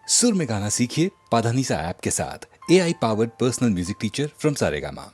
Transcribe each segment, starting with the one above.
सुर में गाना सीखिए पाधानीसा ऐप के साथ। AI powered personal music teacher from Saregama.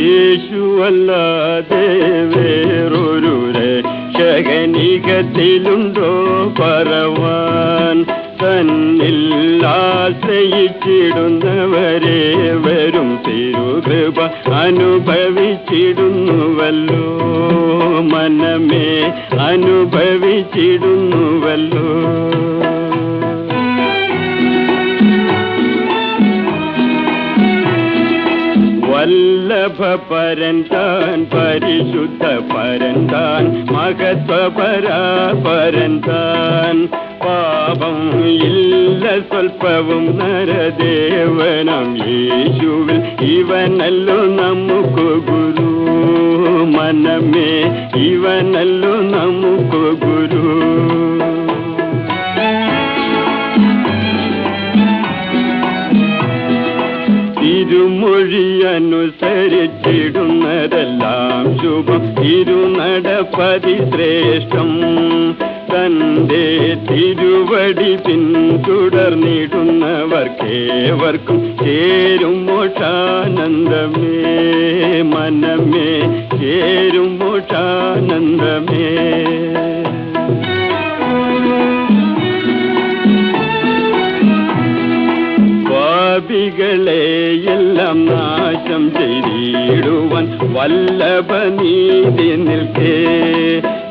യേശുവല്ലാതെ വേറൊരു രക്ഷകനികത്തിലുണ്ടോ പറവാൻ? തന്നിൽ ആശ്രയിച്ചിടുന്നവരെ വരും തിരുകൃപ അനുഭവിച്ചിടുന്നുവല്ലോ. മനമേ അനുഭവിച്ചിടുന്നുവല്ലോ. വല്ലഭ പരന്താൻ പരിശുദ്ധ പരന്താൻ മഹത്വപരാപരന്താൻ. പാപം ഇല്ല സ്വൽപ്പവും നരദേവനം യേശുവിൽ ഇവനല്ലോ നമുക്ക് ഗുരു. മനമേ ഇവനല്ലോ നമുക്ക് ഗുരു. തിരുമൊഴി അനുസരിച്ചിടുന്നതെല്ലാം ശുഭം, തിരുനടപ്പതി ശ്രേഷ്ഠം. തന്റെ തിരുവടി പിന്തുടർന്നിടുന്നവർക്കേവർക്കും ചേരും മോക്ഷാനന്ദമേ. മനമേ ചേരും മോക്ഷാനന്ദമേ. പാപികളെ എല്ലാം നാശം ചെയ്തിടുവാൻ വല്ലഭനീതി നിൽക്കേ.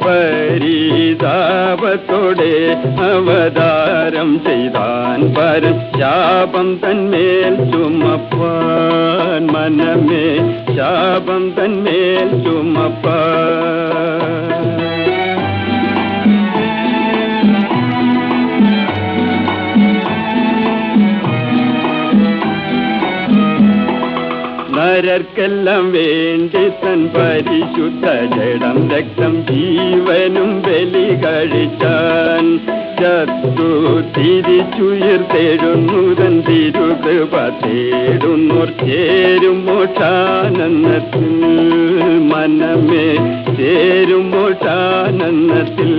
പരിതാപത്തോടെ അവതാരം ചെയ്താൻ പരൻ ശാപം തന്മേൽ ചുമപ്പാൻ. മനമേ ശാപം തന്മേൽ ചുമപ്പാൻ. നരർക്കെല്ലാം വേണ്ടി തൻ പരിശുദ്ധ ജഡം രക്തം ജീവനും ബലി കഴിച്ചാൻ. ചത്തു തിരിച്ചുയർത്തെഴുന്നു തൻ തിരുകൃപ തേടുന്നോർ ചേരും മോക്ഷാനന്ദത്തിൽ. മനമേ ചേരും മോക്ഷാനന്ദത്തിൽ.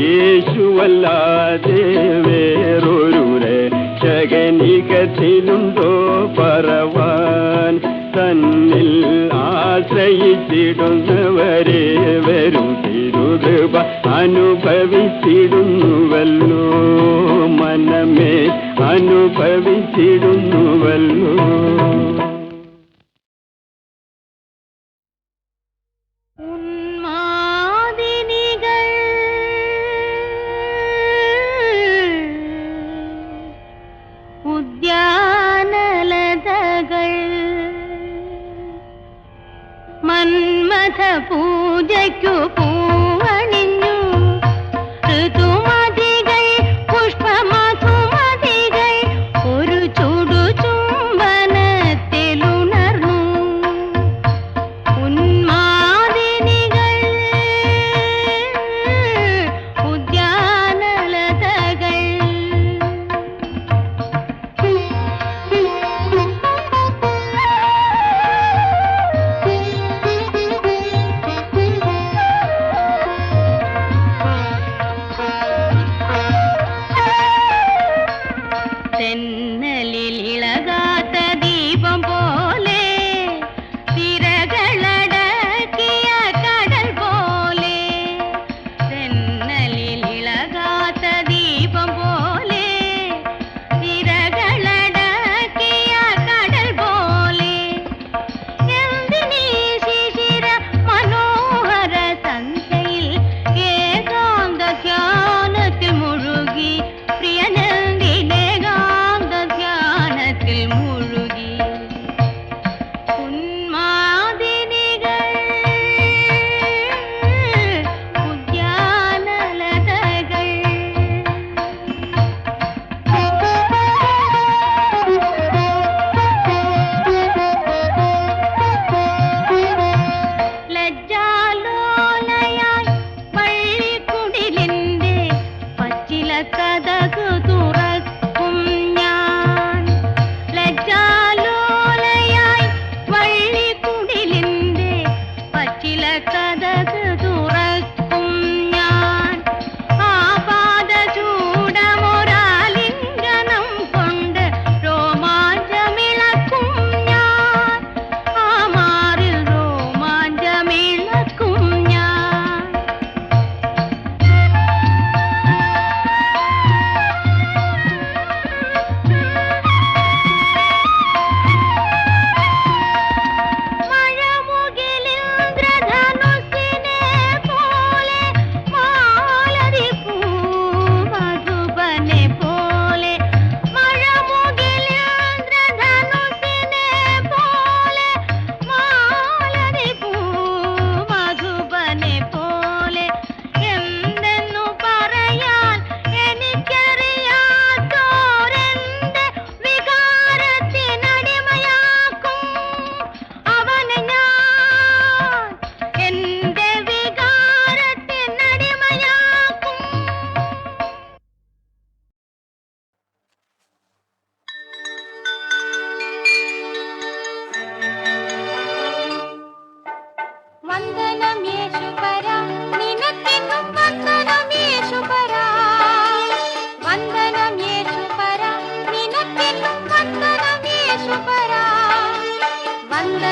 യേശുവല്ലാതെ വേറൊരു രക്ഷകനികത്തിലുണ്ടോ പറവാൻ? തന്നിൽ ആശ്രയിച്ചിടുന്നവരെ വരും തിരുകൃപ അനുഭവിച്ചിടുന്നുവല്ലോ. മനമേ അനുഭവിച്ചിടുന്നുവല്ലോ. മന്മഥ പൂജയ്ക്കു പൂവണിഞ്ഞു ഋതുമതികൾ പുഷ്പമധുമതികൾ ഒരു ചുടു ചുംബനത്തിലുണർന്നു. ഉന്മാദിനികൾ ഉദ്യാനലതകൾ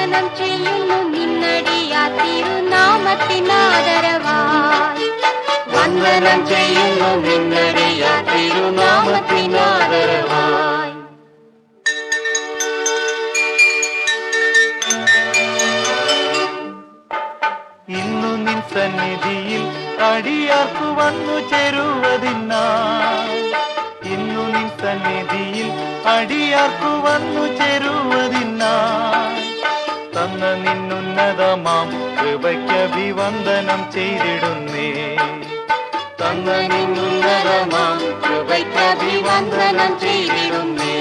വന്ദനം ചെയ്യുന്നു നിന്നടിയാ തിരുനാമത്തിനാദരവായി. വന്ദനം ചെയ്യുന്നു നിന്നടിയാ തിരുനാമത്തിനാദരവായി. ഇന്നു നിൻ സന്നിധിയിൽ അടിയാർക്കു വന്നു ചേരുവതിനായി. ഇന്നു നിൻ സന്നിധിയിൽ അടിയാർക്കു വന്നു ചേരുവതിനായി. തന്ന നിന്നുന്നതമാം കൃപയ്ക്കഭിവന്ദനം ചെയ്തിടുന്നേ. തന്ന നിന്നുന്നതമാം കൃപയ്ക്കഭിവന്ദനം ചെയ്തിടുന്നേ.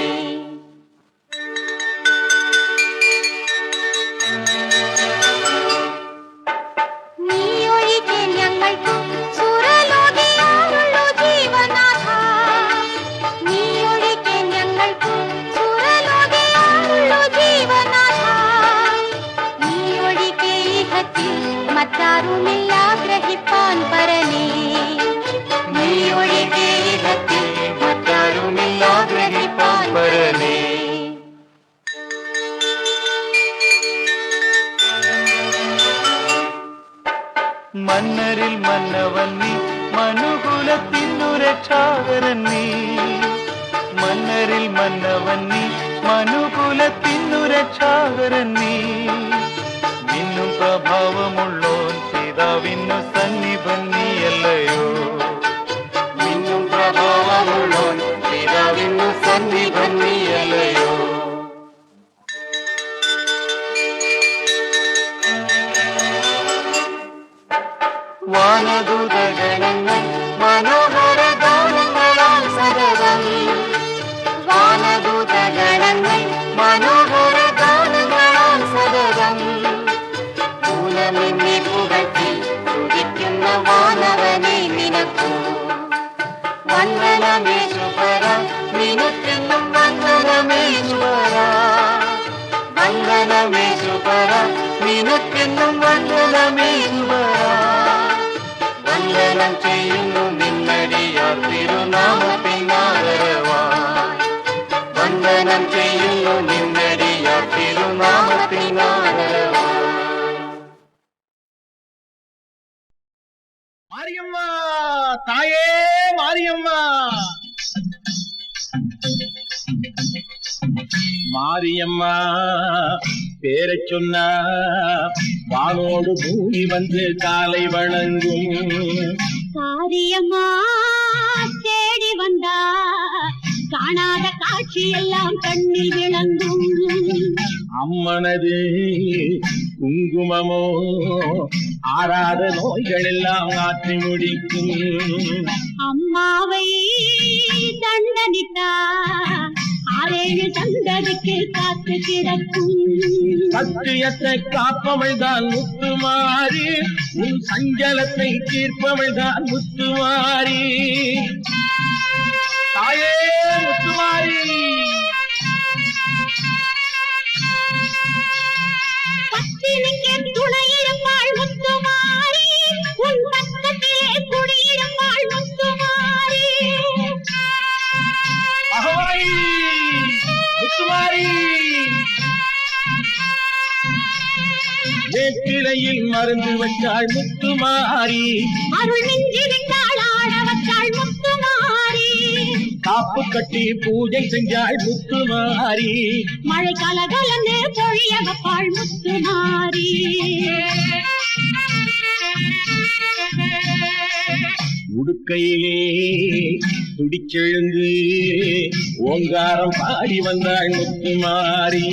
നീയൊഴികെ ഞങ്ങൾക്കു സുരലോകിയാണുള്ളു ജീവനാഥ. നീയൊഴികെ ഞങ്ങൾക്കു സുരലോകിയാണുള്ളു ജീവനാഥ. നീയൊഴികെ ഇഹത്തിൽ മറ്റാരുമില്ല ഗ്രഹിപ്പാൻ പരനേ. നീയൊഴികെ ഇഹത്തിൽ മറ്റാരുമില്ല ഗ്രഹിപ്പാൻ പരനേ. മന്നരിൽ മന്നവൻ നീ മനുകുലത്തിനു രക്ഷാകരൻ നീ. മന്നരിൽ മന്നവൻ നീ മനുകുലത്തിനു രക്ഷാകരൻ നീ. നിന്നും പ്രഭാവമുള്ളോൻ പിതാവിന്നു സന്നിഭൻ നീയല്ലയോ. നിന്നും പ്രഭാവമുള്ളോൻ പിതാവിന്നു സന്നിഭൻ നീയല്ലയോ. വാനദൂതഗണങ്ങൾ മനോഹര ഗാനങ്ങളാൽ സതതം. വാനദൂതഗണങ്ങൾ മനോഹര ഗാനങ്ങളാൽ സതതം. പൂനമെന്നെ പുകഴ്ത്തി സ്തുതിക്കുന്ന വാനവനെ നിനക്കു വന്ദനമേശുപര നിനക്കെന്നും വന്ദനമേശുപര. വന്ദനമേശുപര നിനക്കെന്നും വന്ദനമേശുപര. വന്ദനം ചെയ്യുന്നു നിന്നടിയാ തിരുനാമത്തിനാദരവായി. വന്ദനം ചെയ്യുന്നു നിന്നടിയാ തിരുനാമത്തിനാദരവായി. മാരിയമ്മ തായേ മാരിയമ്മ. மாரியம்மா பேரை சொன்னா வானோடு பூமி வந்து காலை வணங்கும். காரியம்மா தேடி வந்தா காணாத காட்சி எல்லாம் கண்ணில் விளங்கும். அம்மனது குங்குமமோ ஆறாத நோய்கள் எல்லாம் ஆற்றி முடிக்கும். அம்மாவை தண்டனிட்டா ஆரேழு சந்ததிக்கு காத்து கிடக்கும். சத்தியத்தை காப்பவள் தான் முத்துமாரி, உன் சஞ்சலத்தை தீர்ப்பவள் தான் முத்துமாரி. தாயே முத்துமாரி. பத்தினிக்கு துணையிடுவாள் முத்துமாரி, உன் பக்கத்திலே குடியிடுவாள் முத்துமாரி. அகவாய் முத்துமாரி. வேப்பிலையில் மருந்து வச்சாள் முத்துமாரி, அருள் மிஞ்சி விட்டாள் ஆட வச்சாள் முத்துமாரி. காப்பு கட்டி பூஜை செஞ்சாள் முத்துமாரி. மழை கலகலந்து பொழிய வைப்பாள் முத்துமாரி. உடுக்கையிலே துடிச்செழுந்து ஓங்காரம் பாடி வந்தாள் முத்துமாரி.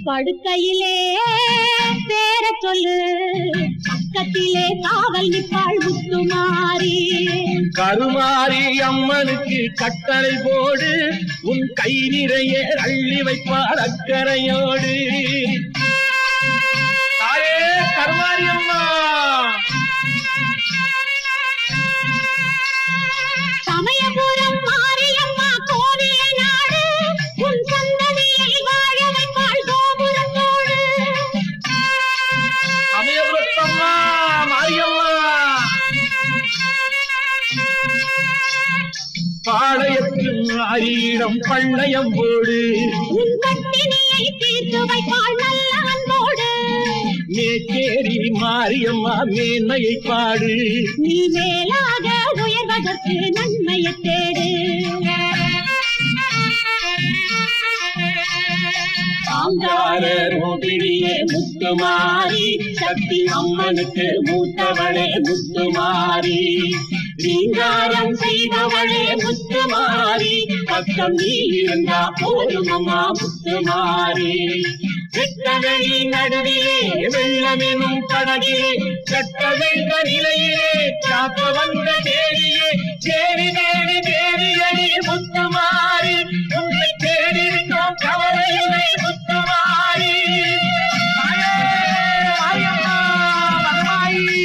படுக்கையிலே பேர சொல்லு, பக்கத்திலே காவல் நிற்பாள் முத்துமாரி. கருமாரி அம்மனுக்கு கட்டளை போடு, உன் கை நிறைய அள்ளி வைப்பாள் அக்கறையோடு. தாயே கருமாரி அம்மா. சமயபுரம் மாரியம்மா கோவிலை நாடு, உன் சந்ததியை வாழ வைப்பாள் கோபுரத்தோடு. சமயபுரத்தம்மா மாரியம்மா. பாளையத்து மாரியிடம் பண்ணையம் போடு, உன் பட்டினியை வினை தீர்த்து வைப்பாள் நல்ல அன்போடு. மேச்சேரி மாரியம்மா மேன்மையை பாடு. நீ மேலாக உயர்வதற்கு நன்மையை தேடு. ஆங்கார ரோகிணியே முத்துமாரி, சக்தி அம்மனுக்கு மூத்தவளே முத்துமாரி. ரீங்காரம் செய்பவளே முத்துமாரி, பக்கம் நீ இருந்தா போதும் அம்மா முத்துமாரி. வெட்டவெளி நடுவிலே வெள்ளமெனும் படகிலே, கட்ட வெள்ள நிலையிலே காக்க வந்த தேடியே, தேடி தேடி தேடியடி முத்துமாரி, உன்னை தேடிருந்தோம் கவலையிலே முத்துமாரி. மாரியம்மா மகமாயி.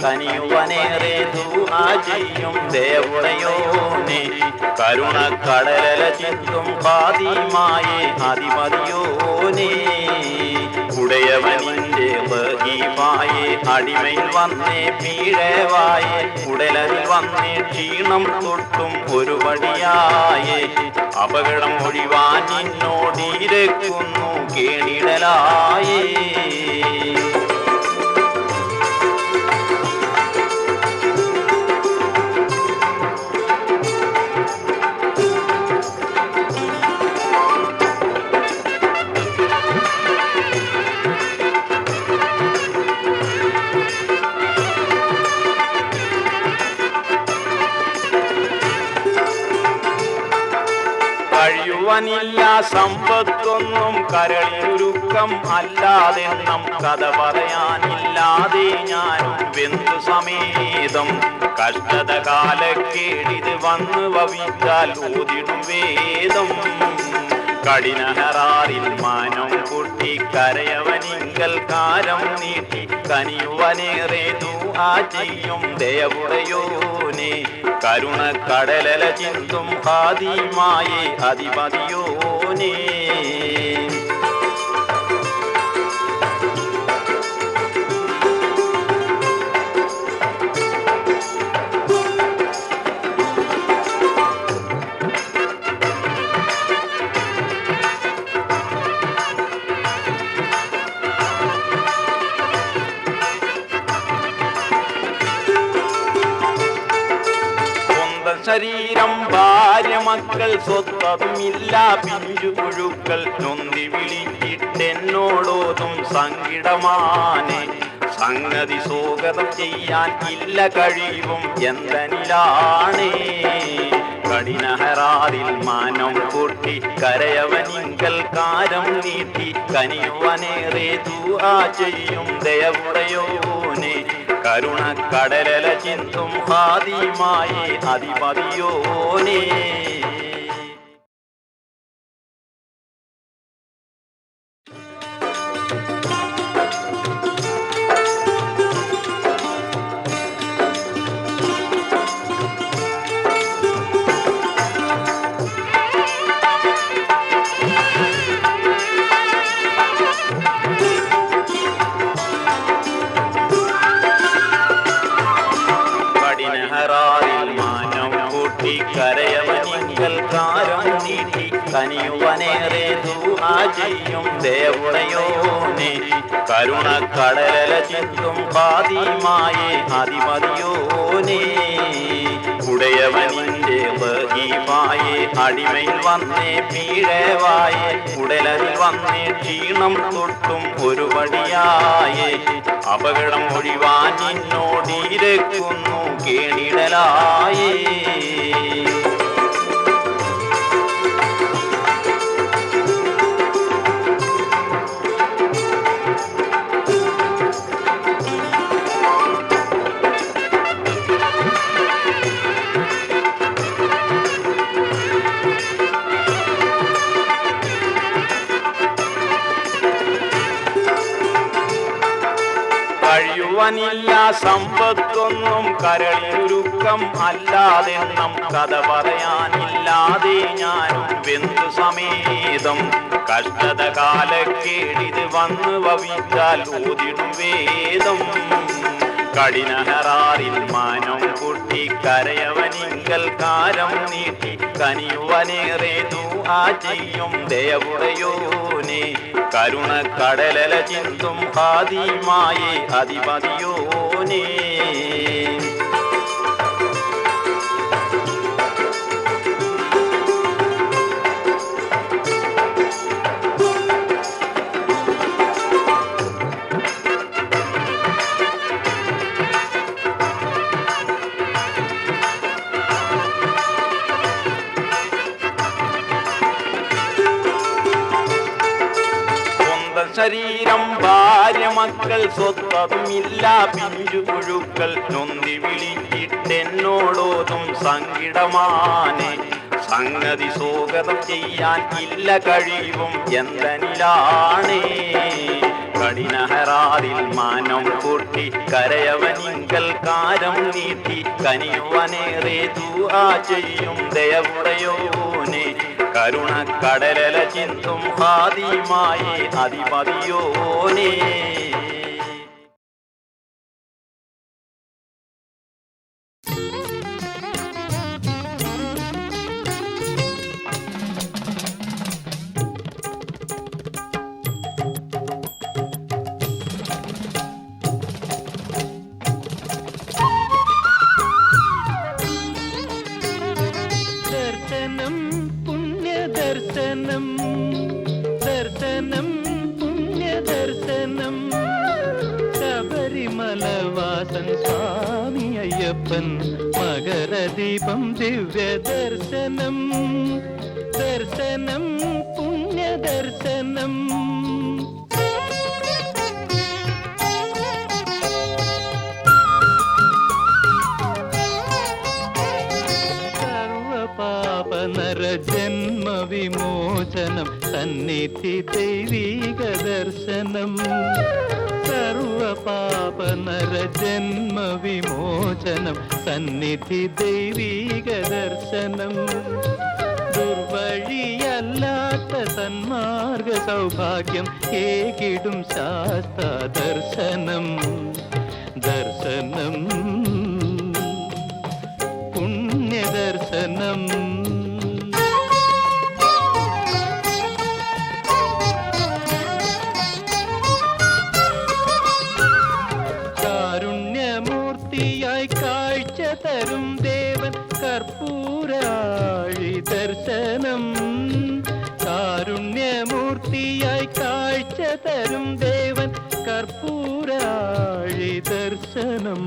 കനിയുവനേറെ ദുആചെയ്യും ദേവുടയോനെ കരുണക്കടല ചിന്തും പാതിമായേ അധിപതിയോനെ ഉടയവനിന്റെ വഹീഫായേ അടിമയിൽ വന്നേ പീഴവായേ ഉടലരിൽ വന്നേ ക്ഷീണം തൊട്ടും ഒരു വടിയായേ അപകടം ഒഴിവാൻ നിന്നോടിരക്കുന്നു കേണിടലായേ കഴിയുവാനില്ല സമ്പത്തൊന്നും കരളിലുരുക്കം അല്ലാതെണ്ണം കഥ പറയാനില്ലാതെ ഞാനും വെന്തു സമേതം കഷ്ടത കാലക്കേടിത് വന്നു ഭവിച്ചാൽ ഊതിടും വേദം കഠിനഹറാറിൽ മാനം പൊട്ടി കരയവനിങ്കൽ കാരം നീട്ടി കനിയുവനേറെ ദുആ ചെയ്യും ദയവുടയോനെ കരുണക്കടല ചിന്തും ഹാദിമായേ അധിപതിയോനേ ശരീരം ഭാര്യ മക്കൾ സ്വത്തതുമില്ല പിഞ്ചു പുഴുക്കൾ നൊന്തി വിളിച്ചിട്ടെന്നോടോതും സങ്കിടമാനെ സംഗതി സ്വാഗതം ചെയ്യാൻ ഇല്ല കഴിവും എന്തനിലാണേ കഠിനഹറാറിൽ മാനം പൊട്ടി കരയവനിങ്കൽ കാരം നീട്ടി കനിയുവനേറെ ദുആ ചെയ്യും ദയവുടയോനെ കരുണക്കടല ചിന്തും ഹാദിമായേ അധിപതിയോനേ കരയവനിങ്കൽ കാരം നീട്ടി കനിയുവനേറെ ദുആ ചെയ്യും ദേവുടയോനെ കരുണക്കടല ചിന്തും ഹാദിമായേ അധിപതിയോനെ ഉടയവനിന്റെ വഹീഫായേ അടിമയിൽ വന്നേ പീഴവായേ ഉടലരിൽ വന്നേ ക്ഷീണം തൊട്ടും ഒരു വടിയായേ അപകടം ഒഴിവാൻ നിന്നോടിരക്കുന്നു കേണിടലായേ പറയാനില്ല സമ്പത്തൊന്നും കരളിലുരുക്കം അല്ലാതെന്നും കഥ പറയാനില്ലാതെ ഞാനും വെന്തു സമേതം കഷ്ടത കാലക്കേടിത് വന്നു ഭവിച്ചാൽ ഊതിടും വേദം കഠിനഹറാറിൽ മാനം പൊട്ടി കരയവനിങ്കൽ കാരം നീട്ടി കനിയുവനേറെ ദുആ ചെയ്യും ദയവുടയോനെ കരുണ കടലല ചിന്തും ഹാദിമായേ അധിപതിയോനേ ശരീരം ഭാര്യ മക്കൾ സ്വത്തതുമില്ല പിഞ്ചു പുഴുക്കൾ നൊന്തി വിളിച്ചിട്ടെന്നോടോതും സങ്കിടമാനെ സംഗതി സ്വാഗതം ചെയ്യാൻ ഇല്ല കഴിവും എന്തനിലാണേ കഠിനഹറാറിൽ മാനം പൊട്ടി കരയവനിങ്കൽ കാരം നീട്ടി കനിയുവനേറെ ദുആ ചെയ്യും ദയവുടയോനെ കരുണ കടലല ചിന്തും ഹാദിമായേ അധിപതിയോനേ ദർശനം ദർശനം പുണ്യദർശനം ശബരിമലവാസൻ സ്വാമി അയ്യപ്പൻ മകരദീപം ദിവ്യദർശനം ദർശനം പുണ്യദർശനം നരജന്മ വിമോചനം സന്നിധി ദൈവീക ദർശനം സർവപാപ നരജന്മ വിമോചനം സന്നിധി ദൈവീക ദർശനം ദുർവഴിയല്ലാത്ത സന്മാർഗ സൗഭാഗ്യം ഏകിടും ശാസ്ത്ര ദർശനം ദർശനം പുണ്യദർശനം കാരുണ്യമൂർത്തിയായി കാഴ്ച തരും ദേവൻ കർപ്പൂരാഴി ദർശനം കാരുണ്യമൂർത്തിയായി കാഴ്ച തരും ദേവൻ കർപ്പൂരാഴി ദർശനം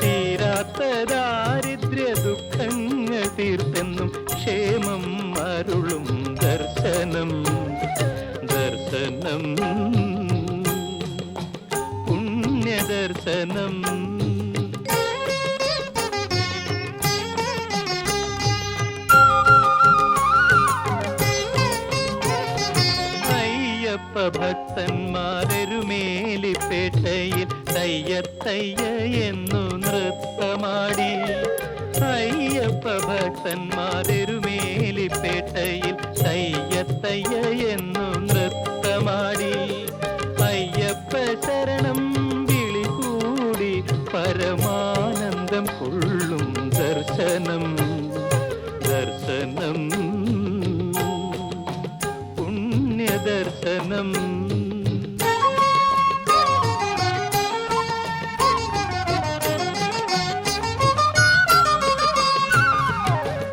തീരാത്ത ദാരിദ്ര്യ ദുഃഖങ്ങൾ തീർത്തെന്നും ക്ഷേമം അരുളും ദർശനം ദർശനം പുണ്യദർശനം അയ്യപ്പ ഭക്തന്മാരെരുമേലിപ്പേട്ടയിൽ തയ്യത്തയ്യ എന്നു നൃത്തമാടി അയ്യപ്പ ഭക്തന്മാരെരുമേലിപ്പേട്ടയിൽ തയ്യത്തയ്യ എന്നു നൃത്തമാടി അയ്യപ്പ ശരണം വിളികൂടി പരമാനന്ദം കൊള്ളും ദർശനം ദർശനം പുണ്യദർശനം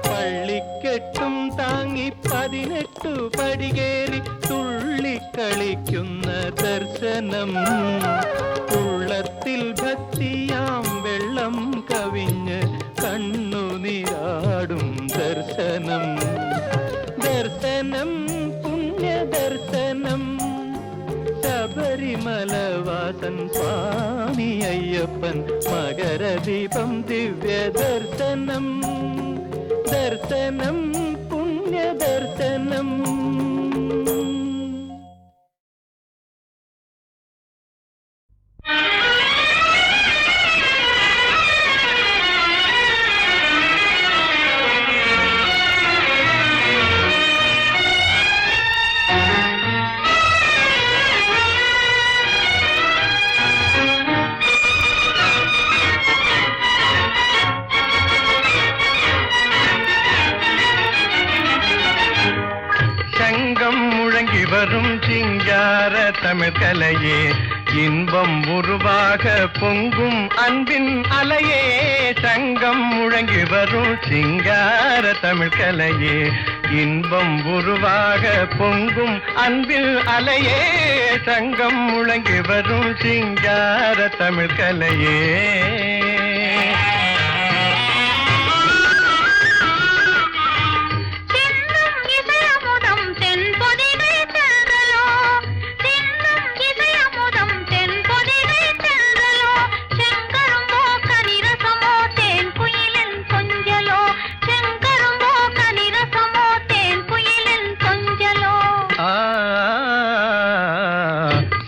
പള്ളിക്കെട്ടും താങ്ങി 18 പടികേറി തുള്ളിക്കളിക്കുന്ന ദർശനം ഉള്ളത്തിൽ ഭക്തിയാം വെള്ളം കവിഞ്ഞ് കണ്ണുനീരാടും ദർശനം ദർശനം പുണ്യദർശനം ശബരിമലവാസൻ സ്വാമി അയ്യപ്പൻ മകരദീപം ദിവ്യദർശനം ദർശനം പുണ്യദർശനം வரும் சிங்கார தமிழ் கலையே இன்பம் உருவாக பொங்கும் அன்பின் அலையே சங்கம் முழங்கி வரும் சிங்கார தமிழ் கலையே இன்பம் உருவாக பொங்கும் அன்பில் அலையே சங்கம் முழங்கி வரும் சிங்கார தமிழ் கலையே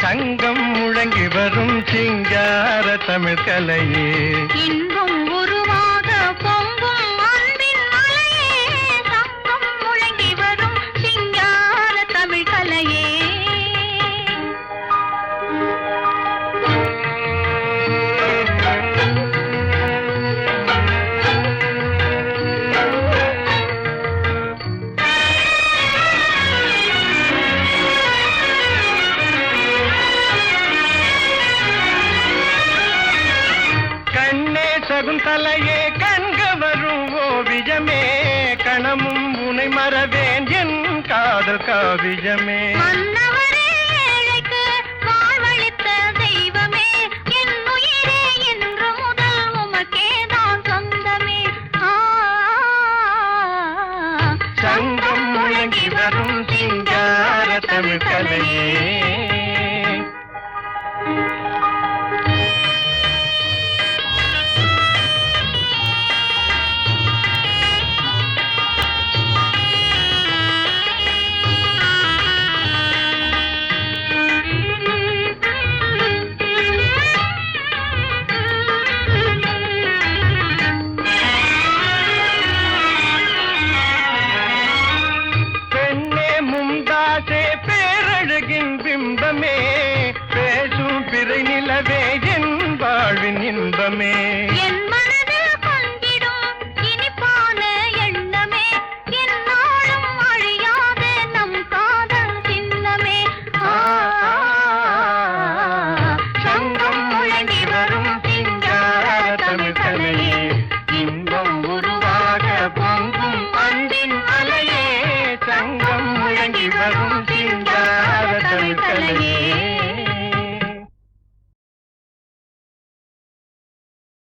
சங்கம் முழங்கி வரும் சிங்கார தமிழ் கலையே இன்பம் உருவாக பொங்கும் அன்பின் அலையே சங்கம் முழங்கி வரும் சிங்கார தமிழ் கலையே சகுந்தலையே கண்க வரும் ஓவியமே கணமும் உனை மறவேன் என் காதல் காவியமே மன்னவரே ஏழைக்கு வாழ்வளித்த தெய்வமே என் உயிரே என்று முதல் உமக்கேதான் சொந்தமே சங்கம் முழங்கி வரும் சிங்கார தமிழ் கலையே